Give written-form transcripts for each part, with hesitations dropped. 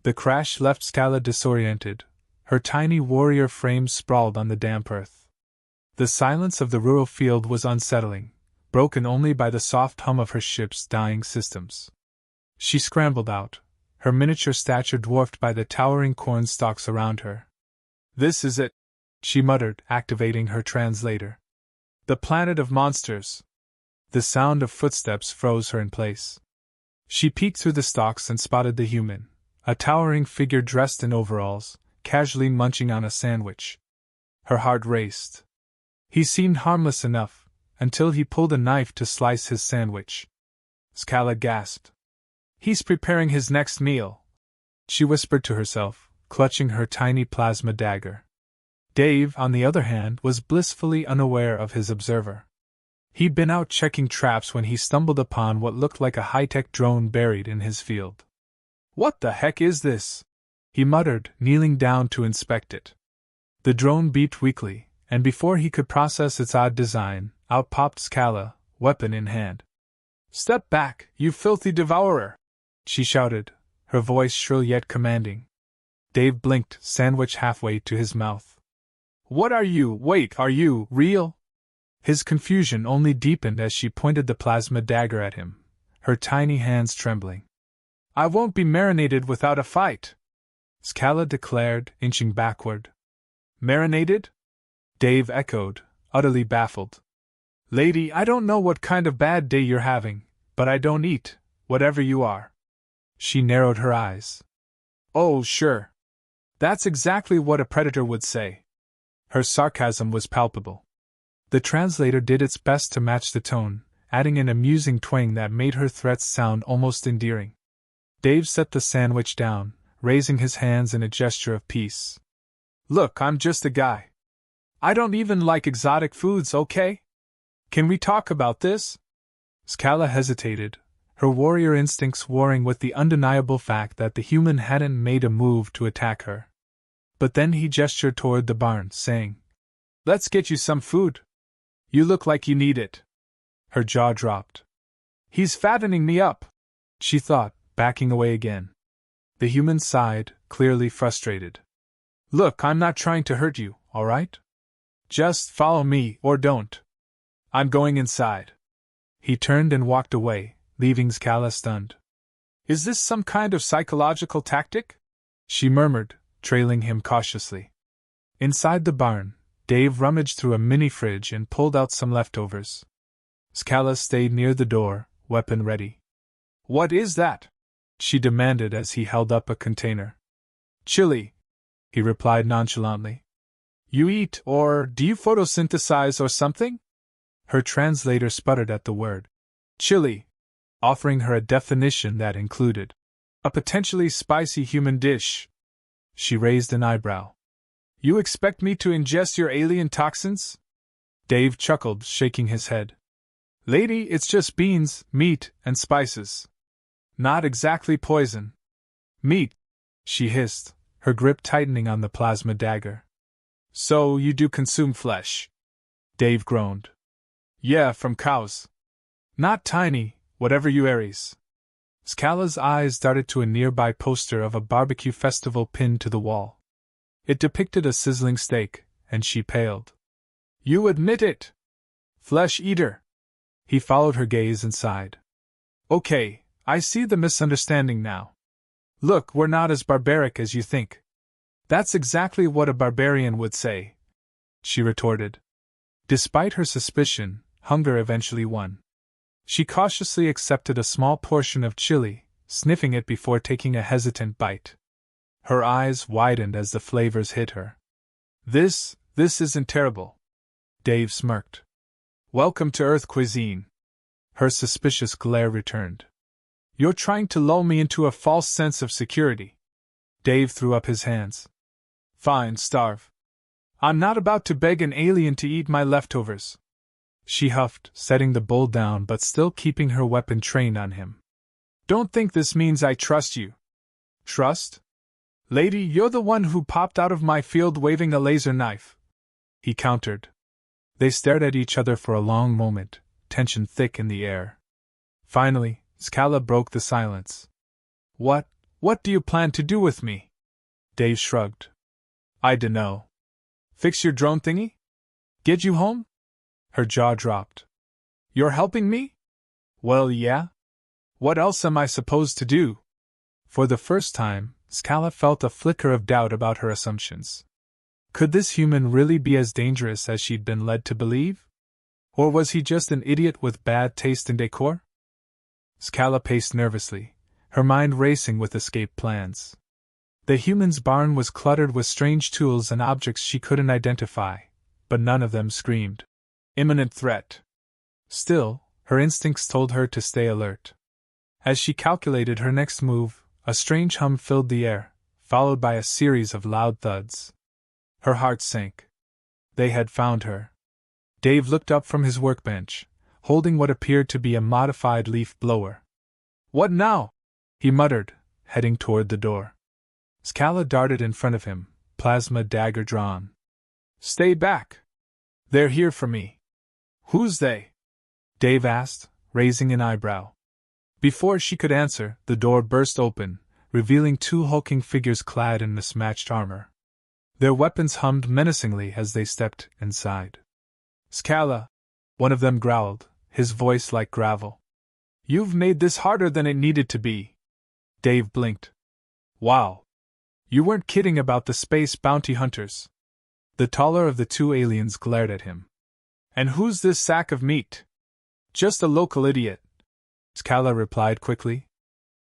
The crash left Scala disoriented, her tiny warrior frame sprawled on the damp earth. The silence of the rural field was unsettling, broken only by the soft hum of her ship's dying systems. She scrambled out, her miniature stature dwarfed by the towering corn stalks around her. "This is it," she muttered, activating her translator. "The planet of monsters." The sound of footsteps froze her in place. She peeked through the stalks and spotted the human, a towering figure dressed in overalls, casually munching on a sandwich. Her heart raced. He seemed harmless enough, until he pulled a knife to slice his sandwich. Scala gasped. "He's preparing his next meal," she whispered to herself, clutching her tiny plasma dagger. Dave, on the other hand, was blissfully unaware of his observer. He'd been out checking traps when he stumbled upon what looked like a high-tech drone buried in his field. "What the heck is this?" he muttered, kneeling down to inspect it. The drone beeped weakly, and before he could process its odd design, out popped Scala, weapon in hand. "Step back, you filthy devourer!" she shouted, her voice shrill yet commanding. Dave blinked, sandwich halfway to his mouth. "What are you? Wait, are you real?" His confusion only deepened as she pointed the plasma dagger at him, her tiny hands trembling. "I won't be marinated without a fight," Scala declared, inching backward. "Marinated?" Dave echoed, utterly baffled. "Lady, I don't know what kind of bad day you're having, but I don't eat, whatever you are." She narrowed her eyes. "Oh, sure. That's exactly what a predator would say." Her sarcasm was palpable. The translator did its best to match the tone, adding an amusing twang that made her threats sound almost endearing. Dave set the sandwich down, raising his hands in a gesture of peace. "Look, I'm just a guy. I don't even like exotic foods, okay? Can we talk about this?" Scala hesitated, her warrior instincts warring with the undeniable fact that the human hadn't made a move to attack her. But then he gestured toward the barn, saying, "Let's get you some food. You look like you need it." Her jaw dropped. "He's fattening me up," she thought, backing away again. The human sighed, clearly frustrated. "Look, I'm not trying to hurt you, all right? Just follow me, or don't. I'm going inside." He turned and walked away, leaving Scala stunned. "Is this some kind of psychological tactic?" she murmured, trailing him cautiously. Inside the barn, Dave rummaged through a mini-fridge and pulled out some leftovers. Scala stayed near the door, weapon ready. "What is that?" she demanded as he held up a container. "Chili," he replied nonchalantly. "You eat, or do you photosynthesize or something?" Her translator sputtered at the word chili, offering her a definition that included a potentially spicy human dish. She raised an eyebrow. "You expect me to ingest your alien toxins?" Dave chuckled, shaking his head. "Lady, it's just beans, meat, and spices. Not exactly poison." "Meat," she hissed, her grip tightening on the plasma dagger. "So you do consume flesh?" Dave groaned. "Yeah, from cows. Not tiny, whatever you Aries." Scala's eyes darted to a nearby poster of a barbecue festival pinned to the wall. It depicted a sizzling steak, and she paled. "You admit it! Flesh eater!" He followed her gaze and sighed. "Okay, I see the misunderstanding now. Look, we're not as barbaric as you think." "That's exactly what a barbarian would say," she retorted. Despite her suspicion, hunger eventually won. She cautiously accepted a small portion of chili, sniffing it before taking a hesitant bite. Her eyes widened as the flavors hit her. This isn't terrible." Dave smirked. "Welcome to Earth cuisine." Her suspicious glare returned. "You're trying to lull me into a false sense of security." Dave threw up his hands. "Fine, starve. I'm not about to beg an alien to eat my leftovers." She huffed, setting the bowl down but still keeping her weapon trained on him. "Don't think this means I trust you." "Trust? Lady, you're the one who popped out of my field waving a laser knife," he countered. They stared at each other for a long moment, tension thick in the air. Finally, Scala broke the silence. What What do you plan to do with me? Dave shrugged. I dunno. Fix your drone thingy? Get you home? Her jaw dropped. You're helping me? Well, yeah. What else am I supposed to do? For the first time, Scala felt a flicker of doubt about her assumptions. Could this human really be as dangerous as she'd been led to believe? Or was he just an idiot with bad taste in decor? Scala paced nervously, her mind racing with escape plans. The human's barn was cluttered with strange tools and objects she couldn't identify, but none of them screamed imminent threat. Still, her instincts told her to stay alert. As she calculated her next move, a strange hum filled the air, followed by a series of loud thuds. Her heart sank. They had found her. Dave looked up from his workbench, holding what appeared to be a modified leaf blower. What now? He muttered, heading toward the door. Scala darted in front of him, plasma dagger drawn. Stay back! They're here for me. Who's they? Dave asked, raising an eyebrow. Before she could answer, the door burst open, revealing two hulking figures clad in mismatched armor. Their weapons hummed menacingly as they stepped inside. Scala, one of them growled, his voice like gravel. You've made this harder than it needed to be. Dave blinked. Wow. You weren't kidding about the space bounty hunters. The taller of the two aliens glared at him. And who's this sack of meat? Just a local idiot, Scala replied quickly.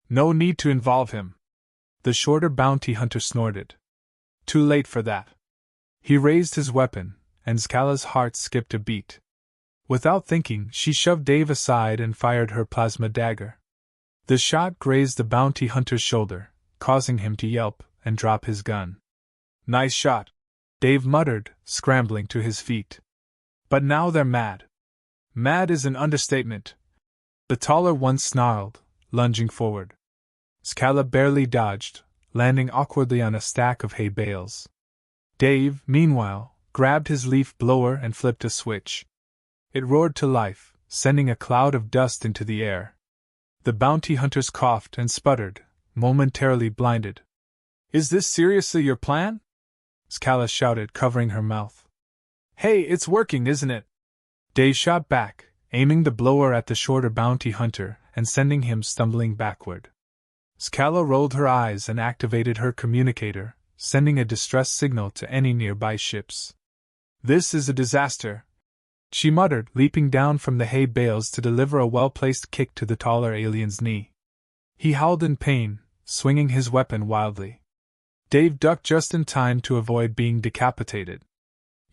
No need to involve him. The shorter bounty hunter snorted. Too late for that. He raised his weapon, and Scala's heart skipped a beat. Without thinking, she shoved Dave aside and fired her plasma dagger. The shot grazed the bounty hunter's shoulder, causing him to yelp and drop his gun. Nice shot, Dave muttered, scrambling to his feet. But now they're mad. Mad is an understatement. The taller one snarled, lunging forward. Scala barely dodged, landing awkwardly on a stack of hay bales. Dave, meanwhile, grabbed his leaf blower and flipped a switch. It roared to life, sending a cloud of dust into the air. The bounty hunters coughed and sputtered, momentarily blinded. Is this seriously your plan? Scala shouted, covering her mouth. Hey, it's working, isn't it? Dave shot back, aiming the blower at the shorter bounty hunter and sending him stumbling backward. Scala rolled her eyes and activated her communicator, sending a distress signal to any nearby ships. This is a disaster, she muttered, leaping down from the hay bales to deliver a well-placed kick to the taller alien's knee. He howled in pain, swinging his weapon wildly. Dave ducked just in time to avoid being decapitated.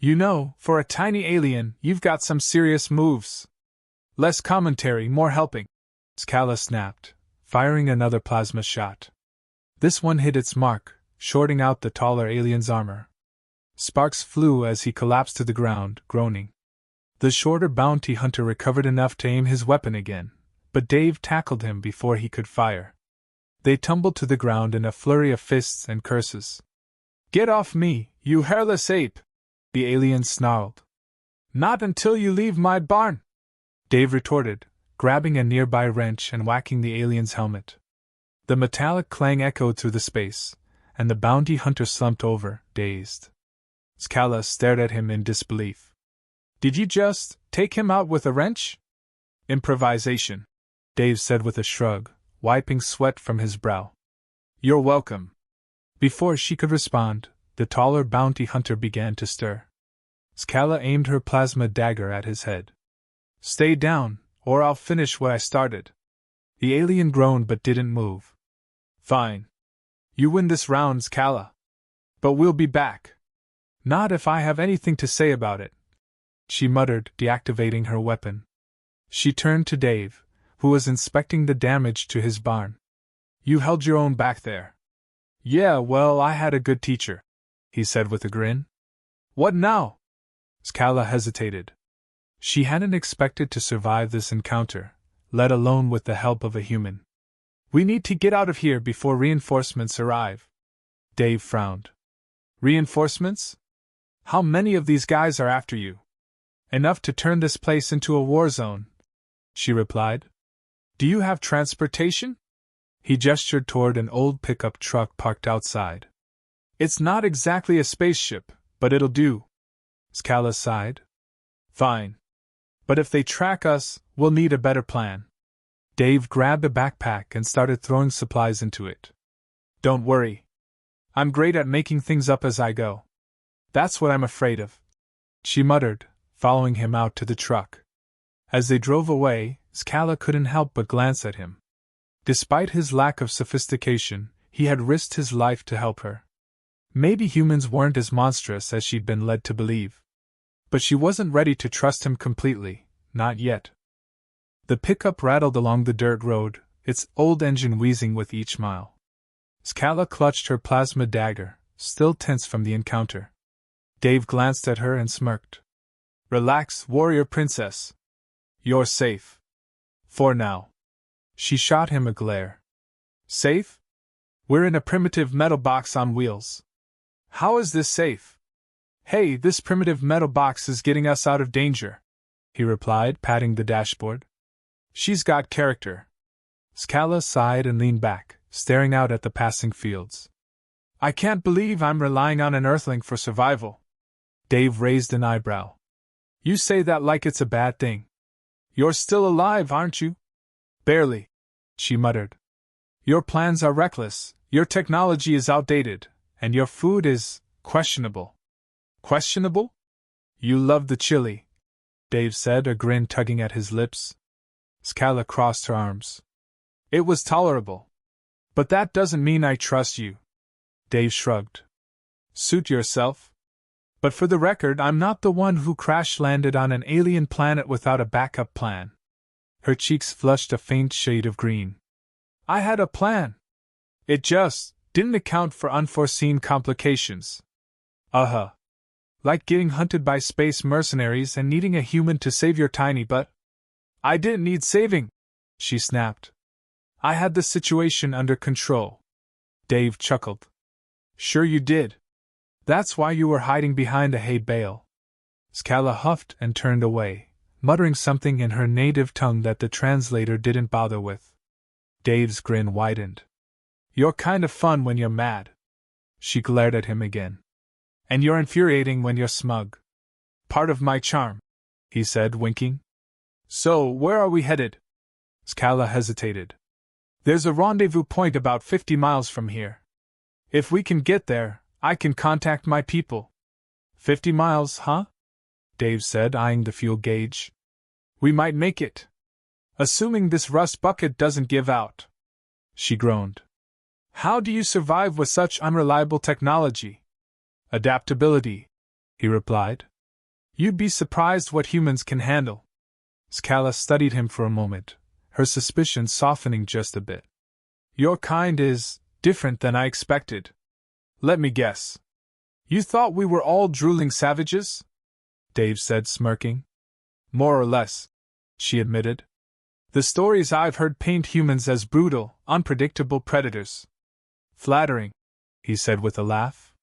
You know, for a tiny alien, you've got some serious moves. Less commentary, more helping, Scala snapped, firing another plasma shot. This one hit its mark, shorting out the taller alien's armor. Sparks flew as he collapsed to the ground, groaning. The shorter bounty hunter recovered enough to aim his weapon again, but Dave tackled him before he could fire. They tumbled to the ground in a flurry of fists and curses. Get off me, you hairless ape! The alien snarled. Not until you leave my barn! Dave retorted, grabbing a nearby wrench and whacking the alien's helmet. The metallic clang echoed through the space, and the bounty hunter slumped over, dazed. Scala stared at him in disbelief. Did you just take him out with a wrench? Improvisation, Dave said with a shrug, wiping sweat from his brow. You're welcome. Before she could respond, the taller bounty hunter began to stir. Scala aimed her plasma dagger at his head. Stay down, or I'll finish what I started. The alien groaned but didn't move. Fine. You win this round, Scala. But we'll be back. Not if I have anything to say about it, she muttered, deactivating her weapon. She turned to Dave, who was inspecting the damage to his barn. You held your own back there. Yeah, well, I had a good teacher, he said with a grin. What now? Scala hesitated. She hadn't expected to survive this encounter, let alone with the help of a human. We need to get out of here before reinforcements arrive. Dave frowned. Reinforcements? How many of these guys are after you? Enough to turn this place into a war zone, she replied. Do you have transportation? He gestured toward an old pickup truck parked outside. It's not exactly a spaceship, but it'll do. Scala sighed. Fine. But if they track us, we'll need a better plan. Dave grabbed a backpack and started throwing supplies into it. Don't worry. I'm great at making things up as I go. That's what I'm afraid of, she muttered, following him out to the truck. As they drove away, Scala couldn't help but glance at him. Despite his lack of sophistication, he had risked his life to help her. Maybe humans weren't as monstrous as she'd been led to believe. But she wasn't ready to trust him completely, not yet. The pickup rattled along the dirt road, its old engine wheezing with each mile. Scala clutched her plasma dagger, still tense from the encounter. Dave glanced at her and smirked. Relax, warrior princess. You're safe. For now. She shot him a glare. Safe? We're in a primitive metal box on wheels. How is this safe? Hey, this primitive metal box is getting us out of danger, he replied, patting the dashboard. She's got character. Scala sighed and leaned back, staring out at the passing fields. I can't believe I'm relying on an Earthling for survival. Dave raised an eyebrow. You say that like it's a bad thing. You're still alive, aren't you? Barely, she muttered. Your plans are reckless, your technology is outdated, and your food is questionable. Questionable? You love the chili, Dave said, a grin tugging at his lips. Scala crossed her arms. It was tolerable. But that doesn't mean I trust you. Dave shrugged. Suit yourself. But for the record, I'm not the one who crash-landed on an alien planet without a backup plan. Her cheeks flushed a faint shade of green. I had a plan. It just didn't account for unforeseen complications. Like getting hunted by space mercenaries and needing a human to save your tiny butt. I didn't need saving, she snapped. I had the situation under control. Dave chuckled. Sure you did. That's why you were hiding behind a hay bale. Scala huffed and turned away, muttering something in her native tongue that the translator didn't bother with. Dave's grin widened. You're kind of fun when you're mad. She glared at him again. And you're infuriating when you're smug. Part of my charm, he said, winking. So, where are we headed? Scala hesitated. There's a rendezvous point about 50 miles from here. If we can get there, I can contact my people. 50 miles, huh? Dave said, eyeing the fuel gauge. We might make it. Assuming this rust bucket doesn't give out. She groaned. How do you survive with such unreliable technology? Adaptability, he replied. You'd be surprised what humans can handle. Scala studied him for a moment, her suspicion softening just a bit. Your kind is different than I expected. Let me guess. You thought we were all drooling savages? Dave said, smirking. More or less, she admitted. The stories I've heard paint humans as brutal, unpredictable predators. Flattering, he said with a laugh.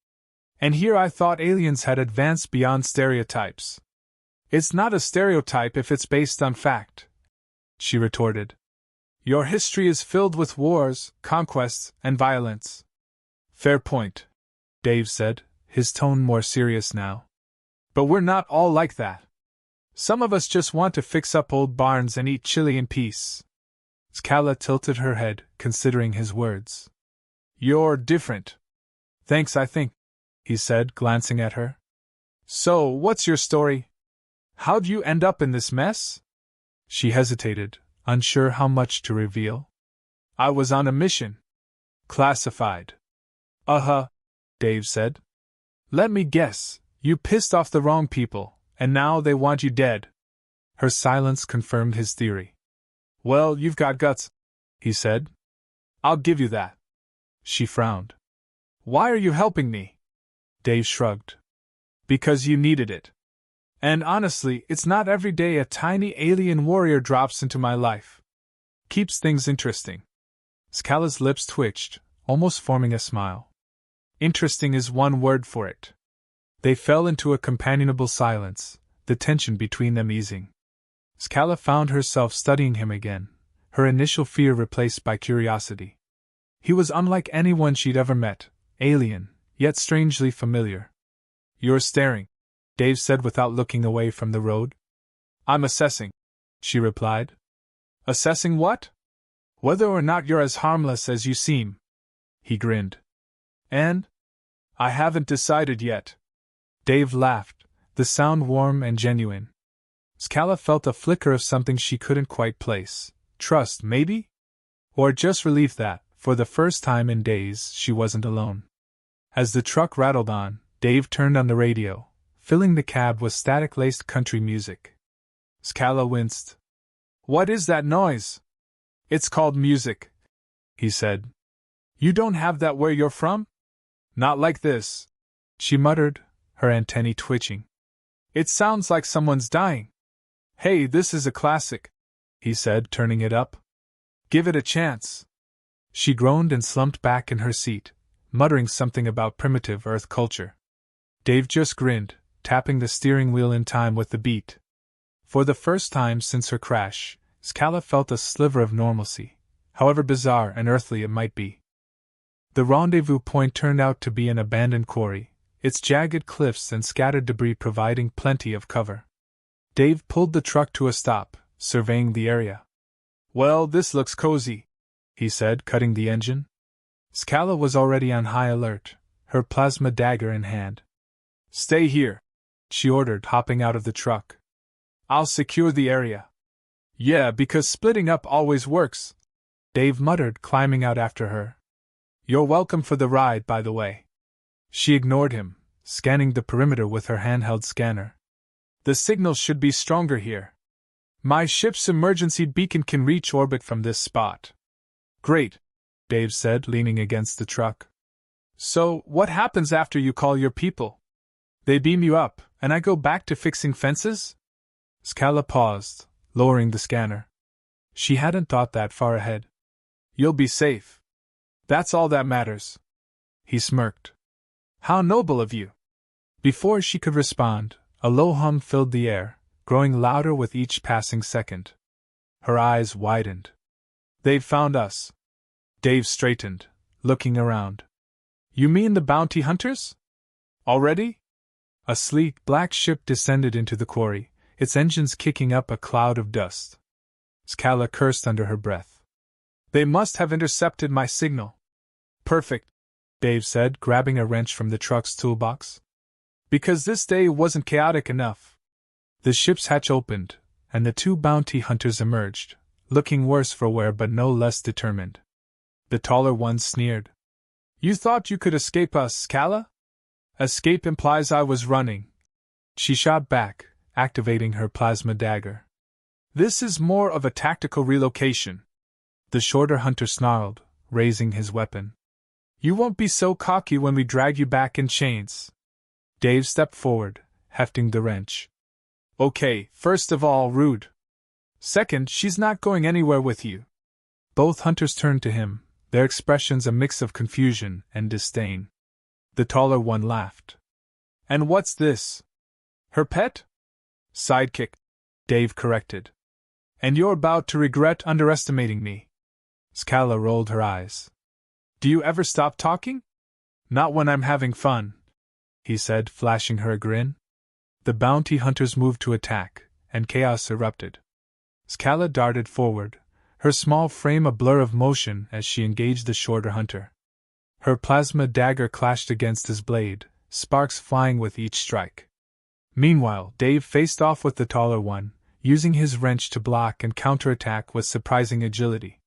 And here I thought aliens had advanced beyond stereotypes. It's not a stereotype if it's based on fact, she retorted. Your history is filled with wars, conquests, and violence. Fair point, Dave said, his tone more serious now. But we're not all like that. Some of us just want to fix up old barns and eat chili in peace. Scala tilted her head, considering his words. You're different. Thanks, I think, he said, glancing at her. So, what's your story? How'd you end up in this mess? She hesitated, unsure how much to reveal. I was on a mission. Classified. Dave said. Let me guess, you pissed off the wrong people, and now they want you dead. Her silence confirmed his theory. Well, you've got guts, he said. I'll give you that. She frowned. Why are you helping me? Dave shrugged. Because you needed it. And honestly, it's not every day a tiny alien warrior drops into my life. Keeps things interesting. Scala's lips twitched, almost forming a smile. Interesting is one word for it. They fell into a companionable silence, the tension between them easing. Scala found herself studying him again, her initial fear replaced by curiosity. He was unlike anyone she'd ever met, alien, yet strangely familiar. "You're staring," Dave said without looking away from the road. "I'm assessing," she replied. "Assessing what?" "Whether or not you're as harmless as you seem." He grinned. "And?" "I haven't decided yet." Dave laughed, the sound warm and genuine. Scala felt a flicker of something she couldn't quite place. Trust, maybe? Or just relief that, for the first time in days, she wasn't alone. As the truck rattled on, Dave turned on the radio, filling the cab with static-laced country music. Scala winced. "What is that noise?" "It's called music," he said. "You don't have that where you're from?" "Not like this," she muttered, her antennae twitching. "It sounds like someone's dying." "Hey, this is a classic," he said, turning it up. "Give it a chance." She groaned and slumped back in her seat, muttering something about primitive Earth culture. Dave just grinned, tapping the steering wheel in time with the beat. For the first time since her crash, Scala felt a sliver of normalcy, however bizarre and earthly it might be. The rendezvous point turned out to be an abandoned quarry, its jagged cliffs and scattered debris providing plenty of cover. Dave pulled the truck to a stop, surveying the area. "Well, this looks cozy," he said, cutting the engine. Scala was already on high alert, her plasma dagger in hand. "Stay here," she ordered, hopping out of the truck. "I'll secure the area." "Yeah, because splitting up always works," Dave muttered, climbing out after her. "You're welcome for the ride, by the way." She ignored him, scanning the perimeter with her handheld scanner. "The signal should be stronger here. My ship's emergency beacon can reach orbit from this spot." "Great," Dave said, leaning against the truck. "So, what happens after you call your people? They beam you up, and I go back to fixing fences?" Scala paused, lowering the scanner. She hadn't thought that far ahead. "You'll be safe. That's all that matters." He smirked. "How noble of you." Before she could respond, a low hum filled the air, growing louder with each passing second. Her eyes widened. "They've found us." Dave straightened, looking around. "You mean the bounty hunters? Already?" A sleek, black ship descended into the quarry, its engines kicking up a cloud of dust. Scala cursed under her breath. "They must have intercepted my signal." "Perfect," Dave said, grabbing a wrench from the truck's toolbox. "Because this day wasn't chaotic enough." The ship's hatch opened, and the two bounty hunters emerged, looking worse for wear but no less determined. The taller one sneered. "You thought you could escape us, Scala?" "Escape implies I was running." She shot back, activating her plasma dagger. "This is more of a tactical relocation." The shorter hunter snarled, raising his weapon. "You won't be so cocky when we drag you back in chains." Dave stepped forward, hefting the wrench. "Okay, first of all, rude. Second, she's not going anywhere with you." Both hunters turned to him, their expressions a mix of confusion and disdain. The taller one laughed. "And what's this? Her pet?" "Sidekick," Dave corrected. "And you're about to regret underestimating me." Scala rolled her eyes. "Do you ever stop talking?" "Not when I'm having fun," he said, flashing her a grin. The bounty hunters moved to attack, and chaos erupted. Scala darted forward, her small frame a blur of motion as she engaged the shorter hunter. Her plasma dagger clashed against his blade, sparks flying with each strike. Meanwhile, Dave faced off with the taller one, using his wrench to block and counterattack with surprising agility.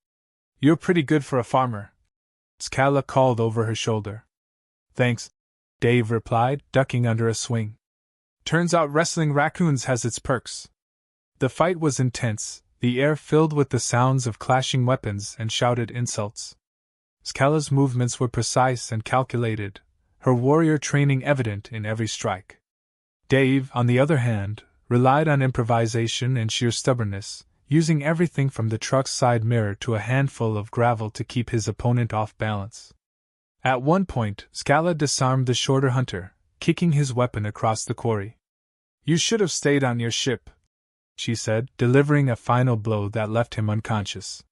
"You're pretty good for a farmer," Scala called over her shoulder. "Thanks," Dave replied, ducking under a swing. "Turns out wrestling raccoons has its perks." The fight was intense, the air filled with the sounds of clashing weapons and shouted insults. Scala's movements were precise and calculated, her warrior training evident in every strike. Dave, on the other hand, relied on improvisation and sheer stubbornness, using everything from the truck's side mirror to a handful of gravel to keep his opponent off balance. At one point, Scala disarmed the shorter hunter, kicking his weapon across the quarry. "You should have stayed on your ship," she said, delivering a final blow that left him unconscious.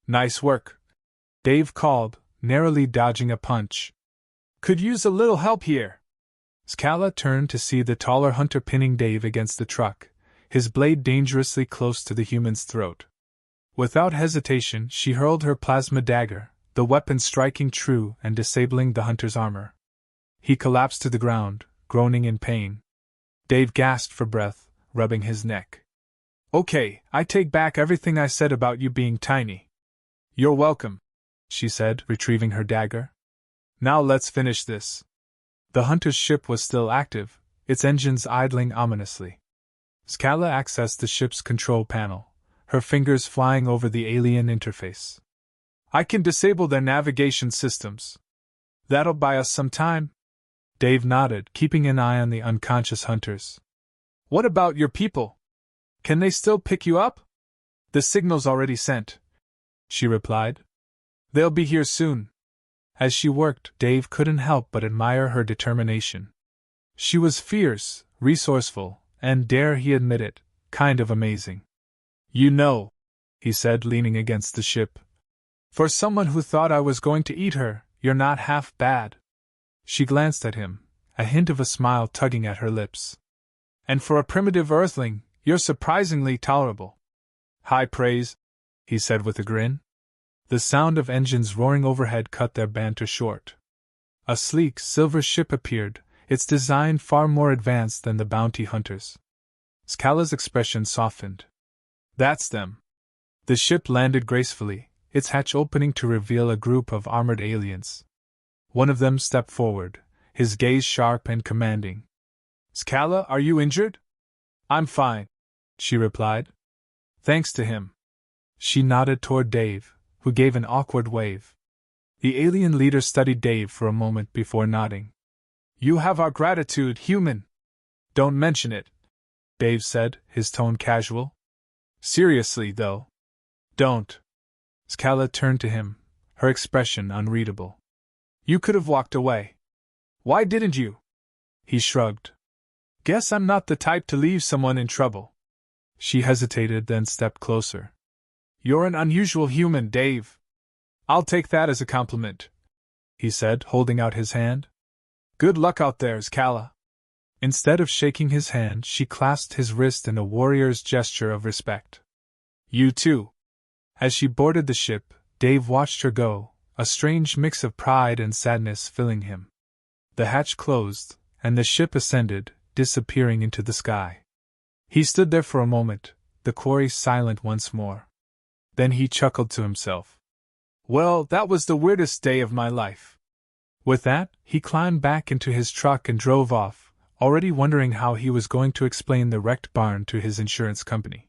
"Nice work," Dave called, narrowly dodging a punch. "Could use a little help here." Scala turned to see the taller hunter pinning Dave against the truck, his blade dangerously close to the human's throat. Without hesitation, she hurled her plasma dagger, the weapon striking true and disabling the hunter's armor. He collapsed to the ground, groaning in pain. Dave gasped for breath, rubbing his neck. "Okay, I take back everything I said about you being tiny." "You're welcome," she said, retrieving her dagger. "Now let's finish this." The hunter's ship was still active, its engines idling ominously. Scala accessed the ship's control panel, her fingers flying over the alien interface. "I can disable their navigation systems. That'll buy us some time." Dave nodded, keeping an eye on the unconscious hunters. "What about your people? Can they still pick you up?" "The signal's already sent," she replied. "They'll be here soon." As she worked, Dave couldn't help but admire her determination. She was fierce, resourceful, and, dare he admit it, kind of amazing. "You know," he said, leaning against the ship, "for someone who thought I was going to eat her, you're not half bad." She glanced at him, a hint of a smile tugging at her lips. "And for a primitive earthling, you're surprisingly tolerable." "High praise," he said with a grin. The sound of engines roaring overhead cut their banter short. A sleek, silver ship appeared, its design far more advanced than the bounty hunters. Scala's expression softened. "That's them." The ship landed gracefully, its hatch opening to reveal a group of armored aliens. One of them stepped forward, his gaze sharp and commanding. "Scala, are you injured?" "I'm fine," she replied. "Thanks to him." She nodded toward Dave, who gave an awkward wave. The alien leader studied Dave for a moment before nodding. "You have our gratitude, human." "Don't mention it," Dave said, his tone casual. "Seriously, though." "Don't." Scala turned to him, her expression unreadable. "You could have walked away. Why didn't you?" He shrugged. "Guess I'm not the type to leave someone in trouble." She hesitated, then stepped closer. "You're an unusual human, Dave." "I'll take that as a compliment," he said, holding out his hand. "Good luck out there, Scala." Instead of shaking his hand, she clasped his wrist in a warrior's gesture of respect. "You too." As she boarded the ship, Dave watched her go, a strange mix of pride and sadness filling him. The hatch closed, and the ship ascended, disappearing into the sky. He stood there for a moment, the quarry silent once more. Then he chuckled to himself. "Well, that was the weirdest day of my life." With that, he climbed back into his truck and drove off, already wondering how he was going to explain the wrecked barn to his insurance company.